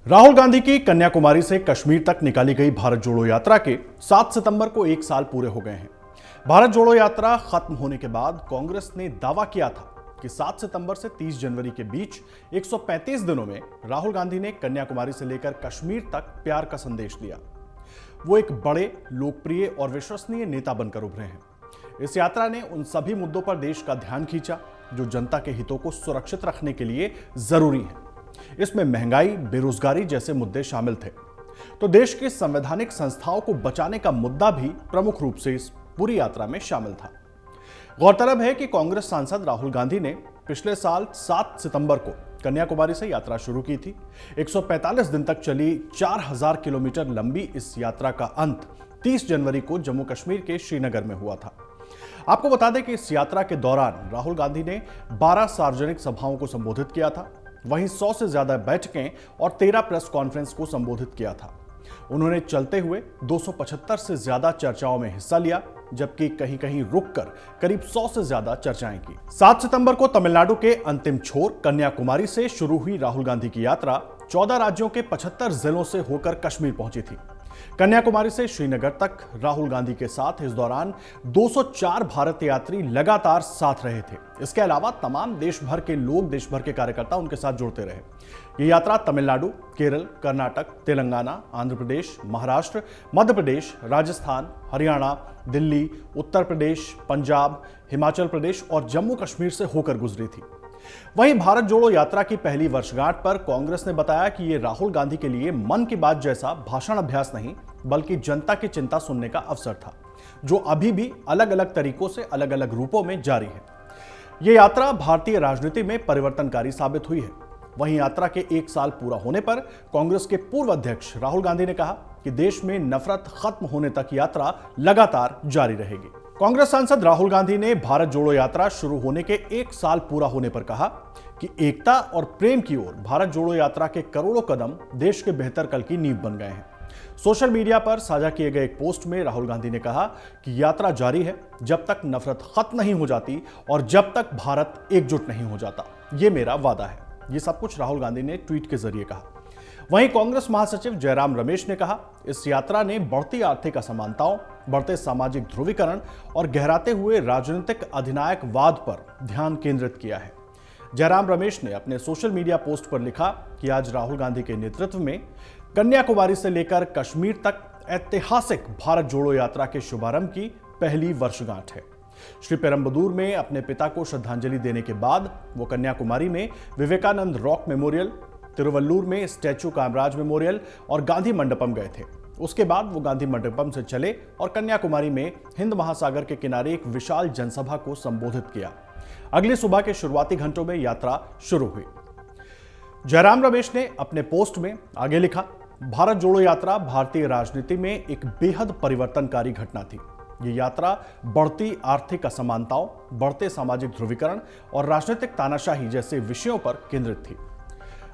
राहुल गांधी की कन्याकुमारी से कश्मीर तक निकाली गई भारत जोड़ो यात्रा के 7 सितंबर को 1 साल पूरे हो गए हैं। भारत जोड़ो यात्रा खत्म होने के बाद कांग्रेस ने दावा किया था कि 7 सितंबर से 30 जनवरी के बीच 135 दिनों में राहुल गांधी ने कन्याकुमारी से लेकर कश्मीर तक प्यार का संदेश दिया। वो एक बड़े, लोकप्रिय और विश्वसनीय नेता बनकर उभरे हैं। इस यात्रा ने उन सभी मुद्दों पर देश का ध्यान खींचा जो जनता के हितों को सुरक्षित रखने के लिए जरूरी है। इसमें महंगाई, बेरोजगारी जैसे मुद्दे शामिल थे। तो देश की संवैधानिक संस्थाओं को बचाने का मुद्दा भी प्रमुख रूप से इस पूरी यात्रा में शामिल था। गौरतलब है कि कांग्रेस सांसद राहुल गांधी ने पिछले साल 7 सितंबर को कन्याकुमारी से यात्रा शुरू की थी। 145 दिन तक चली 4000 किलोमीटर लंबी इस यात्रा का अंत 30 जनवरी को जम्मू कश्मीर के श्रीनगर में हुआ था। आपको बता दें कि इस यात्रा के दौरान राहुल गांधी ने 12 सार्वजनिक सभाओं को संबोधित किया था। वहीं 100 से ज्यादा बैठकें और 13 प्रेस कॉन्फ्रेंस को संबोधित किया था। उन्होंने चलते हुए 275 से ज्यादा चर्चाओं में हिस्सा लिया, जबकि कहीं कहीं रुककर करीब 100 से ज्यादा चर्चाएं की। 7 सितंबर को तमिलनाडु के अंतिम छोर कन्याकुमारी से शुरू हुई राहुल गांधी की यात्रा 14 राज्यों के 75 जिलों से होकर कश्मीर पहुंची थी। कन्याकुमारी से श्रीनगर तक राहुल गांधी के साथ इस दौरान 204 भारतीय यात्री लगातार साथ रहे थे। इसके अलावा तमाम देश भर के लोग, देश भर के कार्यकर्ता उनके साथ जुड़ते रहे। ये यात्रा तमिलनाडु, केरल, कर्नाटक, तेलंगाना, आंध्र प्रदेश, महाराष्ट्र, मध्य प्रदेश, राजस्थान, हरियाणा, दिल्ली, उत्तर प्रदेश, पंजाब, हिमाचल प्रदेश और जम्मू कश्मीर से होकर गुजरी थी। वहीं भारत जोड़ो यात्रा की पहली वर्षगांठ पर कांग्रेस ने बताया कि यह राहुल गांधी के लिए मन की बात जैसा भाषण अभ्यास नहीं, बल्कि जनता की चिंता सुनने का अवसर था, जो अभी भी अलग अलग तरीकों से अलग अलग रूपों में जारी है। यह यात्रा भारतीय राजनीति में परिवर्तनकारी साबित हुई है। वहीं यात्रा के 1 साल पूरा होने पर कांग्रेस के पूर्व अध्यक्ष राहुल गांधी ने कहा कि देश में नफरत खत्म होने तक यात्रा लगातार जारी रहेगी। कांग्रेस सांसद राहुल गांधी ने भारत जोड़ो यात्रा शुरू होने के 1 साल पूरा होने पर कहा कि एकता और प्रेम की ओर भारत जोड़ो यात्रा के करोड़ों कदम देश के बेहतर कल की नींव बन गए हैं। सोशल मीडिया पर साझा किए गए एक पोस्ट में राहुल गांधी ने कहा कि यात्रा जारी है जब तक नफरत खत्म नहीं हो जाती और जब तक भारत एकजुट नहीं हो जाता। ये मेरा वादा है। ये सब कुछ राहुल गांधी ने ट्वीट के जरिए कहा। वहीं कांग्रेस महासचिव जयराम रमेश ने कहा, इस यात्रा ने बढ़ती आर्थिक असमानताओं, बढ़ते सामाजिक ध्रुवीकरण और गहराते हुए राजनीतिक अधिनायकवाद पर ध्यान केंद्रित किया है। जयराम रमेश ने अपने सोशल मीडिया पोस्ट पर लिखा कि आज राहुल गांधी के नेतृत्व में कन्याकुमारी से लेकर कश्मीर तक ऐतिहासिक भारत जोड़ो यात्रा के शुभारंभ की पहली वर्षगांठ है। श्री पेरम्बदूर में अपने पिता को श्रद्धांजलि देने के बाद वो कन्याकुमारी में विवेकानंद रॉक मेमोरियल, तिरुवल्लुर में स्टैचू कामराज मेमोरियल और गांधी मंडपम गए थे। उसके बाद वो गांधी मंडपम से चले और कन्याकुमारी में हिंद महासागर के किनारे एक विशाल जनसभा को संबोधित किया। अगली सुबह के शुरुआती घंटों में यात्रा शुरू हुई। जयराम रमेश ने अपने पोस्ट में आगे लिखा, भारत जोड़ो यात्रा भारतीय राजनीति में एक बेहद परिवर्तनकारी घटना थी। ये यात्रा बढ़ती आर्थिक असमानताओं, बढ़ते सामाजिक ध्रुवीकरण और राजनीतिक तानाशाही जैसे विषयों पर केंद्रित थी।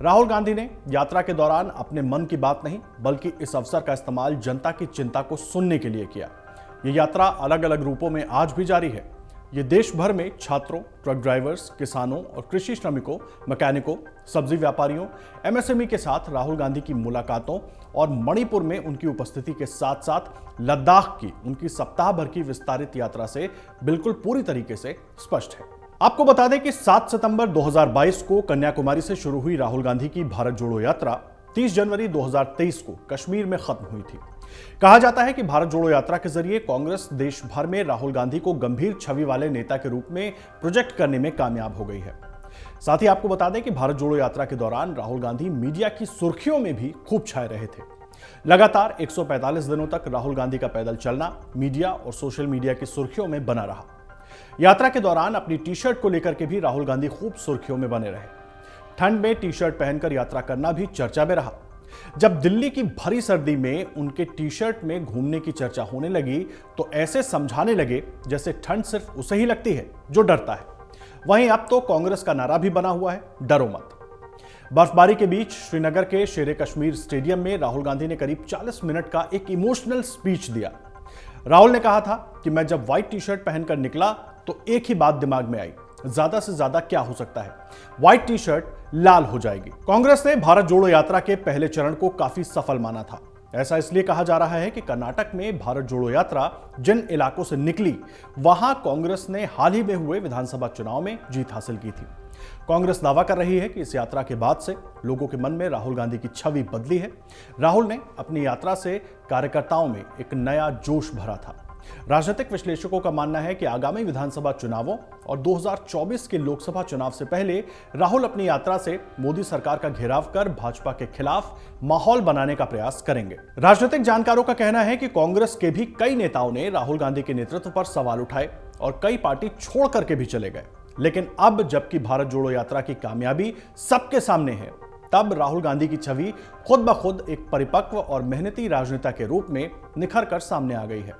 राहुल गांधी ने यात्रा के दौरान अपने मन की बात नहीं, बल्कि इस अवसर का इस्तेमाल जनता की चिंता को सुनने के लिए किया। ये यात्रा अलग अलग रूपों में आज भी जारी है। ये देश भर में छात्रों, ट्रक ड्राइवर्स, किसानों और कृषि श्रमिकों, मैकेनिकों, सब्जी व्यापारियों, एमएसएमई के साथ राहुल गांधी की मुलाकातों और मणिपुर में उनकी उपस्थिति के साथ साथ लद्दाख की उनकी सप्ताह भर की विस्तारित यात्रा से बिल्कुल पूरी तरीके से स्पष्ट है। आपको बता दें कि 7 सितंबर 2022 को कन्याकुमारी से शुरू हुई राहुल गांधी की भारत जोड़ो यात्रा 30 जनवरी 2023 को कश्मीर में खत्म हुई थी। कहा जाता है कि भारत जोड़ो यात्रा के जरिए कांग्रेस देश भर में राहुल गांधी को गंभीर छवि वाले नेता के रूप में प्रोजेक्ट करने में कामयाब हो गई है। साथ ही आपको बता दें कि भारत जोड़ो यात्रा के दौरान राहुल गांधी मीडिया की सुर्खियों में भी खूब छाए रहे थे। लगातार 145 दिनों तक राहुल गांधी का पैदल चलना मीडिया और सोशल मीडिया की सुर्खियों में बना रहा। यात्रा के दौरान अपनी टी शर्ट को लेकर के भी राहुल गांधी खूब सुर्खियों में बने रहे। ठंड में टी शर्ट पहनकर यात्रा करना भी चर्चा में रहा। जब दिल्ली की भरी सर्दी में उनके टी शर्ट में घूमने की चर्चा होने लगी तो ऐसे समझाने लगे जैसे ठंड सिर्फ उसे ही लगती है जो डरता है। वहीं अब तो कांग्रेस का नारा भी बना हुआ है, डरो मत। बर्फबारी के बीच श्रीनगर के शेर कश्मीर स्टेडियम में राहुल गांधी ने करीब 40 मिनट का एक इमोशनल स्पीच दिया। राहुल ने कहा था कि मैं जब व्हाइट टी शर्ट पहनकर निकला तो एक ही बात दिमाग में आई, ज्यादा से ज्यादा क्या हो सकता है, व्हाइट टी शर्ट लाल हो जाएगी। कांग्रेस ने भारत जोड़ो यात्रा के पहले चरण को काफी सफल माना था। ऐसा इसलिए कहा जा रहा है कि कर्नाटक में भारत जोड़ो यात्रा जिन इलाकों से निकली, वहां कांग्रेस ने हाल ही में हुए विधानसभा चुनाव में जीत हासिल की थी। कांग्रेस दावा कर रही है कि इस यात्रा के बाद से लोगों के मन में राहुल गांधी की छवि बदली है। राहुल ने अपनी यात्रा से कार्यकर्ताओं में एक नया जोश भरा था। राजनीतिक विश्लेषकों का मानना है कि आगामी विधानसभा चुनावों और 2024 के लोकसभा चुनाव से पहले राहुल अपनी यात्रा से मोदी सरकार का घेराव कर भाजपा के खिलाफ माहौल बनाने का प्रयास करेंगे। राजनीतिक जानकारों का कहना है कि कांग्रेस के भी कई नेताओं ने राहुल गांधी के नेतृत्व पर सवाल उठाए और कई पार्टी छोड़ करके भी चले गए। लेकिन अब जबकि भारत जोड़ो यात्रा की कामयाबी सबके सामने है, तब राहुल गांधी की छवि खुद ब खुद एक परिपक्व और मेहनती राजनेता के रूप में निखर कर सामने आ गई है।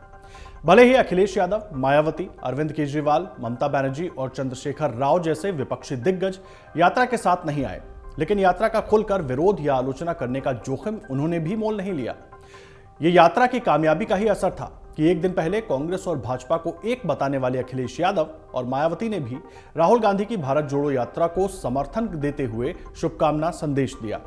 भले ही अखिलेश यादव, मायावती, अरविंद केजरीवाल, ममता बनर्जी और चंद्रशेखर राव जैसे विपक्षी दिग्गज यात्रा के साथ नहीं आए, लेकिन यात्रा का खुलकर विरोध या आलोचना करने का जोखिम उन्होंने भी मोल नहीं लिया। ये यात्रा की कामयाबी का ही असर था कि एक दिन पहले कांग्रेस और भाजपा को एक बताने वाले अखिलेश यादव और मायावती ने भी राहुल गांधी की भारत जोड़ो यात्रा को समर्थन देते हुए शुभकामना संदेश दिया।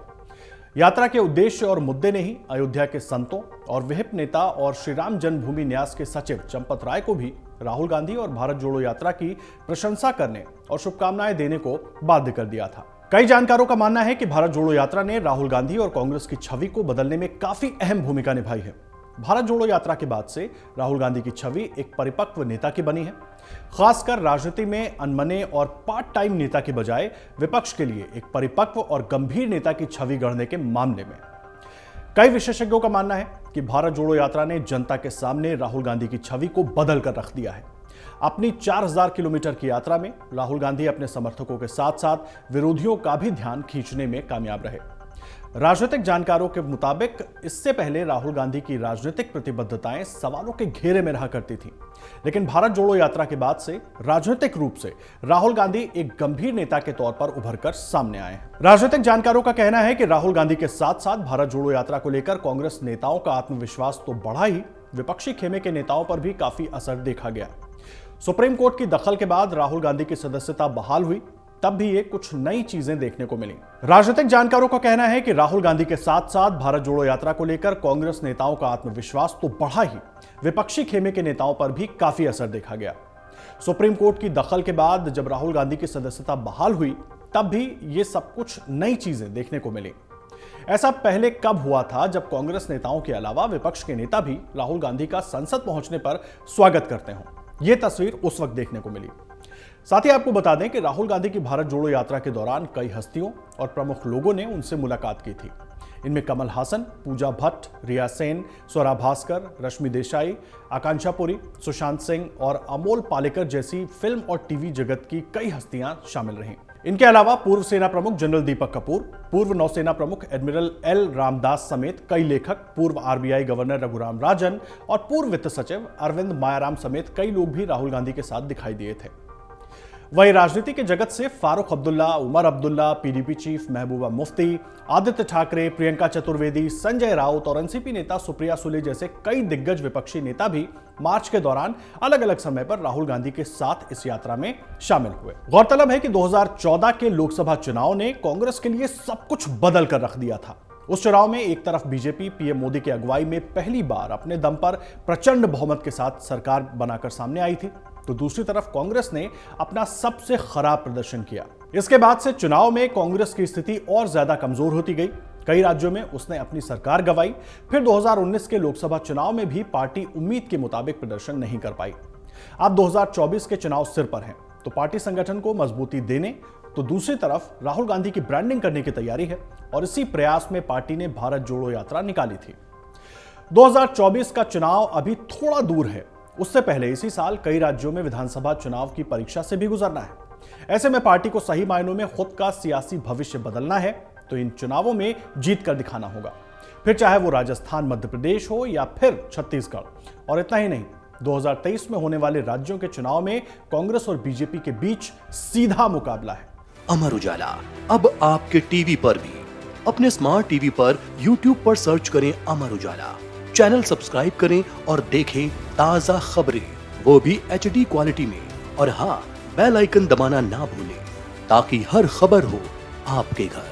यात्रा के उद्देश्य और मुद्दे ने ही अयोध्या के संतों और विहिप नेता और श्री राम जन्मभूमि न्यास के सचिव चंपत राय को भी राहुल गांधी और भारत जोड़ो यात्रा की प्रशंसा करने और शुभकामनाएं देने को बाध्य कर दिया था। कई जानकारों का मानना है कि भारत जोड़ो यात्रा ने राहुल गांधी और कांग्रेस की छवि को बदलने में काफी अहम भूमिका निभाई है। भारत जोड़ो यात्रा के बाद से राहुल गांधी की छवि एक परिपक्व नेता की बनी है, खासकर राजनीति में अनमने और पार्ट टाइम नेता के बजाय विपक्ष के लिए एक परिपक्व और गंभीर नेता की छवि गढ़ने के मामले में। कई विशेषज्ञों का मानना है कि भारत जोड़ो यात्रा ने जनता के सामने राहुल गांधी की छवि को बदल कर रख दिया है। अपनी 4000 किलोमीटर की यात्रा में राहुल गांधी अपने समर्थकों के साथ साथ विरोधियों का भी ध्यान खींचने में कामयाब रहे। राजनीतिक जानकारों के मुताबिक इससे पहले राहुल गांधी की राजनीतिक प्रतिबद्धताएं सवालों के घेरे में रहा करती थी, लेकिन भारत जोड़ो यात्रा के बाद से राजनीतिक रूप से राहुल गांधी एक गंभीर नेता के तौर पर उभरकर सामने आए हैं। राजनीतिक जानकारों का कहना है कि राहुल गांधी के साथ साथ भारत जोड़ो यात्रा को लेकर कांग्रेस नेताओं का आत्मविश्वास तो बढ़ा ही, विपक्षी खेमे के नेताओं पर भी काफी असर देखा गया। सुप्रीम कोर्ट की दखल के बाद राहुल गांधी की सदस्यता बहाल हुई, तब भी ये कुछ नई चीजें देखने को मिली। राजनीतिक जानकारों का कहना है कि राहुल गांधी के साथ साथ भारत जोड़ो यात्रा को लेकर कांग्रेस नेताओं का आत्मविश्वास तो बढ़ा ही, विपक्षी खेमे के नेताओं पर भी काफी असर देखा गया। सुप्रीम कोर्ट की दखल के बाद जब राहुल गांधी की सदस्यता बहाल हुई, तब भी ये सब कुछ नई चीजें देखने को मिली। ऐसा पहले कब हुआ था जब कांग्रेस नेताओं के अलावा विपक्ष के नेता भी राहुल गांधी का संसद पहुंचने पर स्वागत करते हों? यह तस्वीर उस वक्त देखने को मिली। साथ ही आपको बता दें कि राहुल गांधी की भारत जोड़ो यात्रा के दौरान कई हस्तियों और प्रमुख लोगों ने उनसे मुलाकात की थी। इनमें कमल हासन, पूजा भट्ट, रिया सेन, स्वरा भास्कर, रश्मि देसाई, आकांक्षा पुरी, सुशांत सिंह और अमोल पालेकर जैसी फिल्म और टीवी जगत की कई हस्तियां शामिल रहीं। इनके अलावा पूर्व सेना प्रमुख जनरल दीपक कपूर, पूर्व नौसेना प्रमुख एडमिरल एल रामदास समेत कई लेखक, पूर्व आरबीआई गवर्नर रघुराम राजन और पूर्व वित्त सचिव अरविंद मायाराम समेत कई लोग भी राहुल गांधी के साथ दिखाई दिए थे। वहीं राजनीति के जगत से फारूक अब्दुल्ला, उमर अब्दुल्ला, पीडीपी चीफ महबूबा मुफ्ती, आदित्य ठाकरे, प्रियंका चतुर्वेदी, संजय राउत और एनसीपी नेता सुप्रिया सुले जैसे कई दिग्गज विपक्षी नेता भी मार्च के दौरान अलग अलग समय पर राहुल गांधी के साथ इस यात्रा में शामिल हुए। गौरतलब है कि 2014 के लोकसभा चुनाव ने कांग्रेस के लिए सब कुछ बदल कर रख दिया था। उस चुनाव में एक तरफ बीजेपी पीएम मोदी की अगुवाई में पहली बार अपने दम पर प्रचंड बहुमत के साथ सरकार बनाकर सामने आई थी, तो दूसरी तरफ कांग्रेस ने अपना सबसे खराब प्रदर्शन किया। इसके बाद से चुनाव में कांग्रेस की स्थिति और ज्यादा कमजोर होती गई। कई राज्यों में उसने अपनी सरकार गंवाई। फिर 2019 के लोकसभा चुनाव में भी पार्टी उम्मीद के मुताबिक प्रदर्शन नहीं कर पाई। अब 2024 के चुनाव सिर पर हैं, तो पार्टी संगठन को मजबूती देने तो दूसरी तरफ राहुल गांधी की ब्रांडिंग करने की तैयारी है और इसी प्रयास में पार्टी ने भारत जोड़ो यात्रा निकाली थी। 2024 का चुनाव अभी थोड़ा दूर है, उससे पहले इसी साल कई राज्यों में विधानसभा चुनाव की परीक्षा से भी गुजरना है। ऐसे में पार्टी को सही मायनों में खुद का सियासी भविष्य बदलना है तो इन चुनावों में जीत कर दिखाना होगा, फिर चाहे वो राजस्थान, मध्य प्रदेश हो या फिर छत्तीसगढ़। और इतना ही नहीं, 2023 में होने वाले राज्यों के चुनाव में कांग्रेस और बीजेपी के बीच सीधा मुकाबला है। अमर उजाला अब आपके टीवी पर भी। अपने स्मार्ट टीवी पर YouTube पर सर्च करें अमर उजाला, चैनल सब्सक्राइब करें और देखें ताजा खबरें, वो भी HD क्वालिटी में। और हाँ, बेल आइकन दबाना ना भूलें ताकि हर खबर हो आपके घर।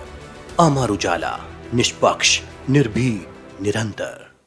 अमर उजाला, निष्पक्ष, निर्भीक, निरंतर।